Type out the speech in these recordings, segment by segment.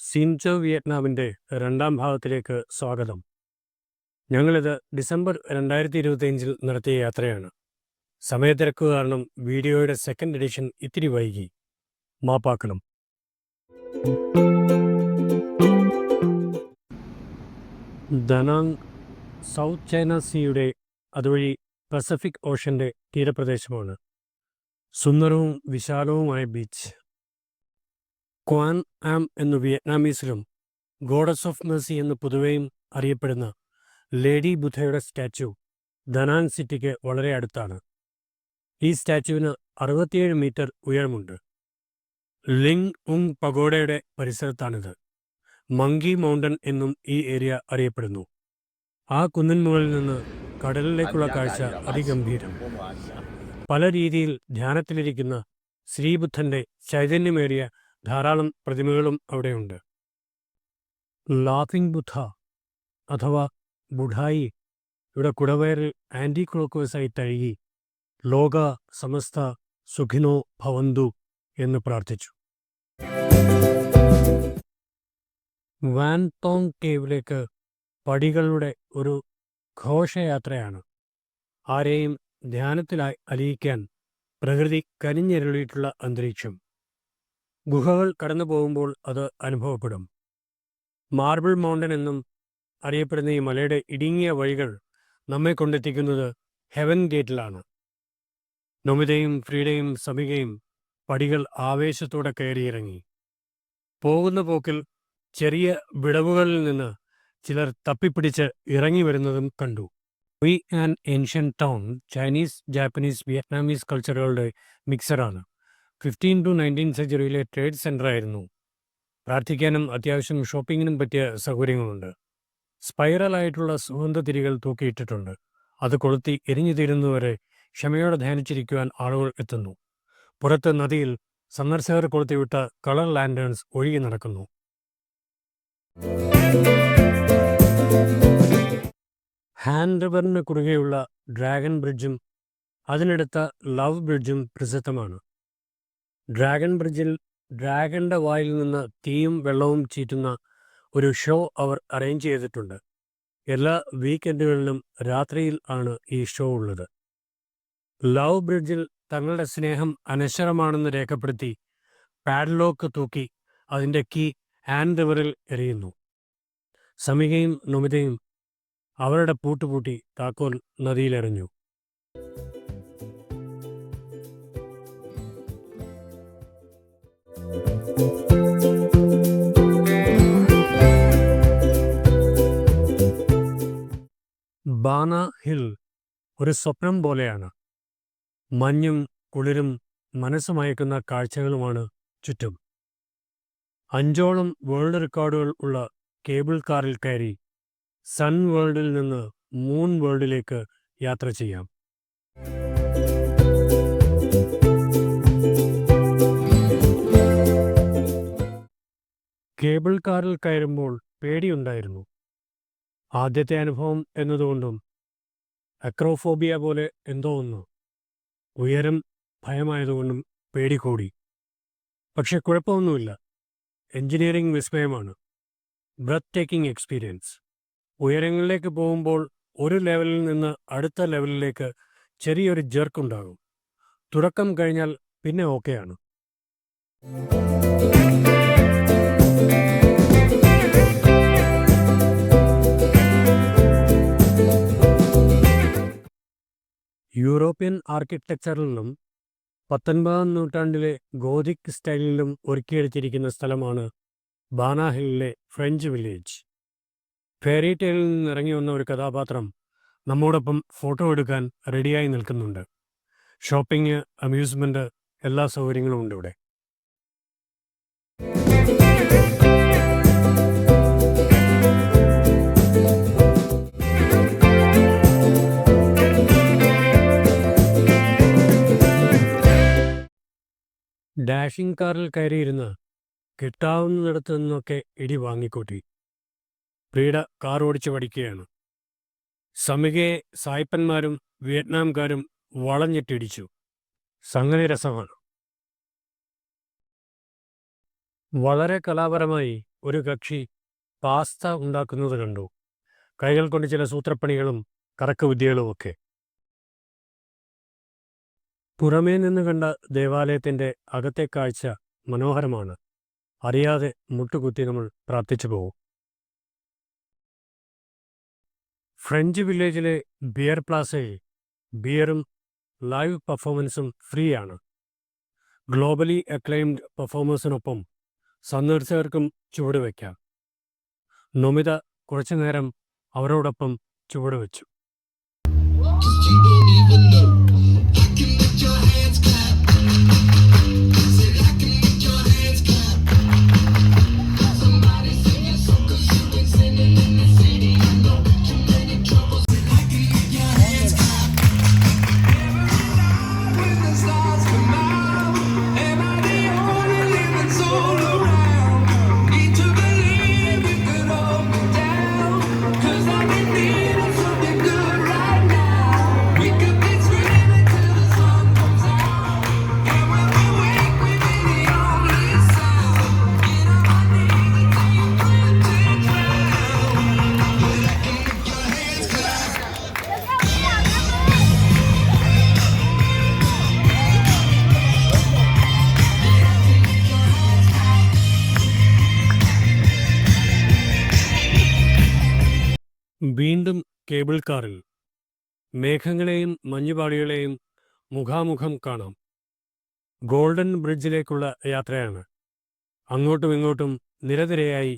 സിൻചോ വിയറ്റ്നാമിൻ്റെ രണ്ടാം ഭാഗത്തിലേക്ക് സ്വാഗതം. ഞങ്ങളിത് ഡിസംബർ 2025 നടത്തിയ യാത്രയാണ്. സമയത്തിരക്ക് കാരണം വീഡിയോയുടെ സെക്കൻഡ് എഡിഷൻ ഇത്തിരി വൈകി. മാപ്പാക്കണം. ദനാങ് സൗത്ത് ചൈന സീയുടെ അതുവഴി പസഫിക് ഓഷൻ്റെ തീരപ്രദേശമാണ്. സുന്ദരവും വിശാലവുമായ ബീച്ച്. ക്വാൻ ആം എന്നു വിയറ്റ്നാമീസിലും ഗോഡസ് ഓഫ് മെർസി എന്ന് പൊതുവെയും അറിയപ്പെടുന്ന ലേഡി ബുദ്ധയുടെ സ്റ്റാച്യു ദനാങ് സിറ്റിക്ക് വളരെ അടുത്താണ്. ഈ സ്റ്റാച്യുവിന് 67 മീറ്റർ ഉയരമുണ്ട്. ലിങ് ഉങ് പഗോഡയുടെ പരിസരത്താണിത്. മങ്കി മൗണ്ടൻ എന്നും ഈ ഏരിയ അറിയപ്പെടുന്നു. ആ കുന്നിൻ മുകളിൽ നിന്ന് കടലിലേക്കുള്ള കാഴ്ച അതിഗംഭീരം. പല രീതിയിൽ ധ്യാനത്തിലിരിക്കുന്ന ശ്രീബുദ്ധൻ്റെ ചൈതന്യമേറിയ ധാരാളം പ്രതിമകളും അവിടെയുണ്ട്. ലാഫിംഗ് ബുദ്ധ അഥവാ ബുഡായി ഇവിടെ കുടവയറിൽ ആൻറ്റി ക്ലോക്ക്വൈസായി തഴുകി ലോക സമസ്ത സുഖിനോ ഭവന്തു എന്ന് പ്രാർത്ഥിച്ചു. വാൻ തോങ് കേവിലേക്ക് പടികളുടെ ഒരു ഘോഷയാത്രയാണ്. ആരെയും ധ്യാനത്തിലായി അലിയിക്കാൻ പ്രകൃതി കനിഞ്ഞരുളിയിട്ടുള്ള അന്തരീക്ഷം. ഗുഹകൾ കടന്നു പോകുമ്പോൾ അത് അനുഭവപ്പെടും. മാർബിൾ മൗണ്ടൻ എന്നും അറിയപ്പെടുന്ന ഈ മലയുടെ ഇടുങ്ങിയ വഴികൾ നമ്മെ കൊണ്ടെത്തിക്കുന്നത് ഹെവൻ ഗേറ്റിലാണ്. നൊമിതയും ഫ്രീഡയും സമികയും പടികൾ ആവേശത്തോടെ കയറിയിറങ്ങി. പോകുന്ന പോക്കിൽ ചെറിയ വിടവുകളിൽ നിന്ന് ചിലർ തപ്പിപ്പിടിച്ച് ഇറങ്ങി വരുന്നതും കണ്ടു. വി An ancient town Chinese, Japanese, Vietnamese കൾച്ചറുകളുടെ മിക്സറാണ്. 15 to 19 സെഞ്ചുറിയിലെ ട്രേഡ് സെൻ്ററായിരുന്നു. പ്രാർത്ഥിക്കാനും അത്യാവശ്യം ഷോപ്പിങ്ങിനും പറ്റിയ സൗകര്യങ്ങളുണ്ട്. സ്പൈറലായിട്ടുള്ള സുഗന്ധത്തിരികൾ തൂക്കിയിട്ടിട്ടുണ്ട്. അത് കൊളുത്തി എരിഞ്ഞു തീരുന്നതുവരെ ക്ഷമയോടെ ധ്യാനിച്ചിരിക്കുവാൻ ആളുകൾ എത്തുന്നു. പുറത്ത് നദിയിൽ സന്ദർശകർ കൊളുത്തിവിട്ട കളർ ലാൻഡേൺസ് ഒഴുകി നടക്കുന്നു. ഹാൻ റിവറിന് കുറുകെയുള്ള ഡ്രാഗൺ ബ്രിഡ്ജും അതിനടുത്ത ലവ് ബ്രിഡ്ജും പ്രസിദ്ധമാണ്. ഡ്രാഗൺ ബ്രിഡ്ജിൽ ഡ്രാഗണിൻ്റെ വായിൽ നിന്ന് തീയും വെള്ളവും ചീറ്റുന്ന ഒരു ഷോ അവർ അറേഞ്ച് ചെയ്തിട്ടുണ്ട്. എല്ലാ വീക്കെൻഡുകളിലും രാത്രിയിൽ ആണ് ഈ ഷോ ഉള്ളത്. ലവ് ബ്രിഡ്ജിൽ തങ്ങളുടെ സ്നേഹം അനശ്വരമാണെന്ന് രേഖപ്പെടുത്തി പാഡ്ലോക്ക് തൂക്കി അതിൻ്റെ കീ ഹാൻ റിവറിൽ എറിയുന്നു. സമികയും നൊമിതയും അവരുടെ പൂട്ടുപൂട്ടി താക്കോൽ നദിയിലെറിഞ്ഞു. ബാന ഹിൽ ഒരു സ്വപ്നം പോലെയാണ്. മഞ്ഞും കുളിരും മനസ്സുമയക്കുന്ന കാഴ്ചകളുമാണ് ചുറ്റും. 5ഓളം വേൾഡ് റെക്കോർഡുകൾ ഉള്ള കേബിൾ കാറിൽ കയറി സൺ വേൾഡിൽ നിന്ന് മൂൺ വേൾഡിലേക്ക് യാത്ര ചെയ്യാം. കേബിൾ കാറിൽ കയറുമ്പോൾ പേടിയുണ്ടായിരുന്നു. ആദ്യത്തെ അനുഭവം എന്നതുകൊണ്ടും അക്രോഫോബിയ പോലെ എന്തോ ഒന്ന്. ഉയരം ഭയമായതുകൊണ്ടും പേടി കൂടി. പക്ഷെ കുഴപ്പമൊന്നുമില്ല. എൻജിനീയറിംഗ് വിസ്മയമാണ്. Breathtaking experience. ഉയരങ്ങളിലേക്ക് പോകുമ്പോൾ ഒരു ലെവലിൽ നിന്ന് അടുത്ത ലെവലിലേക്ക് ചെറിയൊരു ജെർക്കുണ്ടാകും. തുടക്കം കഴിഞ്ഞാൽ പിന്നെ ഓക്കെയാണ്. യൂറോപ്യൻ ആർക്കിടെക്ചറിലും 19-ാം നൂറ്റാണ്ടിലെ ഗോഥിക് സ്റ്റൈലിലും ഒരുക്കിയെടുത്തിരിക്കുന്ന സ്ഥലമാണ് ബാന ഹില്ലിലെ ഫ്രഞ്ച് വില്ലേജ്. ഫെയറി ടെയിലിൽ നിന്ന് ഇറങ്ങി വന്ന ഒരു കഥാപാത്രം നമ്മോടൊപ്പം ഫോട്ടോ എടുക്കാൻ റെഡിയായി നിൽക്കുന്നുണ്ട്. ഷോപ്പിംഗ്, അമ്യൂസ്മെൻറ്റ്, എല്ലാ സൗകര്യങ്ങളും ഉണ്ട് ഇവിടെ. ഡാഷിംഗ് കാറിൽ കയറിയിരുന്ന് കിട്ടാവുന്നിടത്തു നിന്നൊക്കെ ഇടി വാങ്ങിക്കൂട്ടി. പ്രീഡ കാർ ഓടിച്ച് പഠിക്കുകയാണ്. സമികയെ സായ്പന്മാരും വിയറ്റ്നാംകാരും വളഞ്ഞിട്ടിടിച്ചു. സംഗതി രസമാണ്. വളരെ കലാപരമായി ഒരു കക്ഷി പാസ്ത ഉണ്ടാക്കുന്നത് കണ്ടു. കൈകൾ കൊണ്ട് ചില സൂത്രപ്പണികളും കറക്കുവിദ്യകളുമൊക്കെ. പുറമേ നിന്ന് കണ്ട ദേവാലയത്തിൻ്റെ അകത്തെ കാഴ്ച മനോഹരമാണ്. അറിയാതെ മുട്ടുകുത്തി നമ്മൾ പ്രാർത്ഥിച്ചു പോകും. ഫ്രഞ്ച് വില്ലേജിലെ ബിയർ പ്ലാസയിൽ ബിയറും ലൈവ് പെർഫോമൻസും ഫ്രീ ആണ്. ഗ്ലോബലി അക്ലൈംഡ് പെർഫോമേഴ്സിനൊപ്പം സന്ദർശകർക്കും ചുവടുവയ്ക്കാം. നൊമിത കുറച്ചുനേരം അവരോടൊപ്പം ചുവടുവെച്ചു. വീണ്ടും കേബിൾ കാറിൽ മേഘങ്ങളെയും മഞ്ഞുപാളികളെയും മുഖാമുഖം കാണാം. ഗോൾഡൻ ബ്രിഡ്ജിലേക്കുള്ള യാത്രയാണ്. അങ്ങോട്ടും ഇങ്ങോട്ടും നിരനിരയായി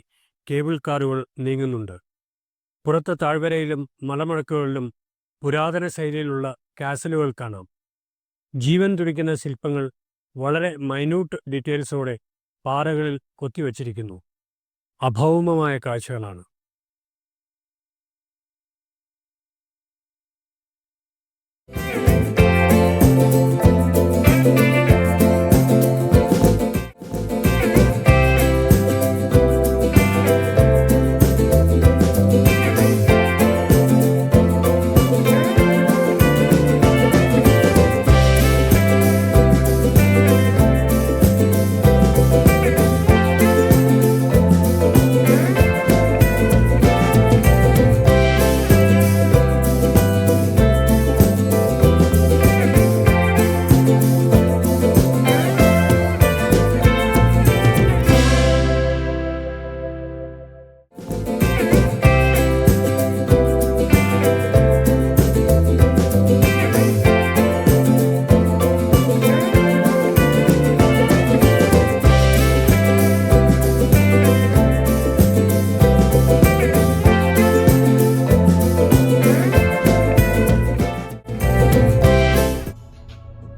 കേബിൾ കാറുകൾ നീങ്ങുന്നുണ്ട്. പുറത്ത് താഴ്വരയിലും മലമുഴക്കുകളിലും പുരാതന ശൈലിയിലുള്ള കാസലുകൾ കാണാം. ജീവൻ തുടിക്കുന്ന ശില്പങ്ങൾ വളരെ മൈന്യൂട്ട് ഡീറ്റെയിൽസോടെ പാറകളിൽ കൊത്തിവച്ചിരിക്കുന്നു. അഭൗമമായ കാഴ്ചകളാണ്.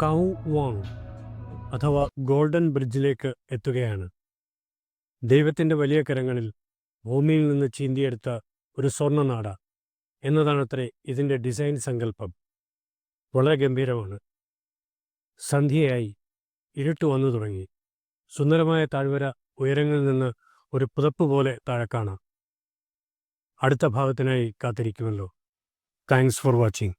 കൗ വോങ് അഥവാ ഗോൾഡൻ ബ്രിഡ്ജിലേക്ക് എത്തുകയാണ്. ദൈവത്തിൻ്റെ വലിയ കരങ്ങളിൽ ഭൂമിയിൽ നിന്ന് ചീന്തിയെടുത്ത ഒരു സ്വർണ്ണനാട എന്നതാണത്രേ ഇതിൻ്റെ ഡിസൈൻ സങ്കല്പം. വളരെ ഗംഭീരമാണ്. സന്ധ്യയായി, ഇരുട്ട് വന്നു തുടങ്ങി. സുന്ദരമായ താഴ്വര ഉയരങ്ങളിൽ നിന്ന് ഒരു പുതപ്പ് പോലെ താഴെ കാണാം. അടുത്ത ഭാഗത്തിനായി കാത്തിരിക്കുമല്ലോ. Thanks for watching.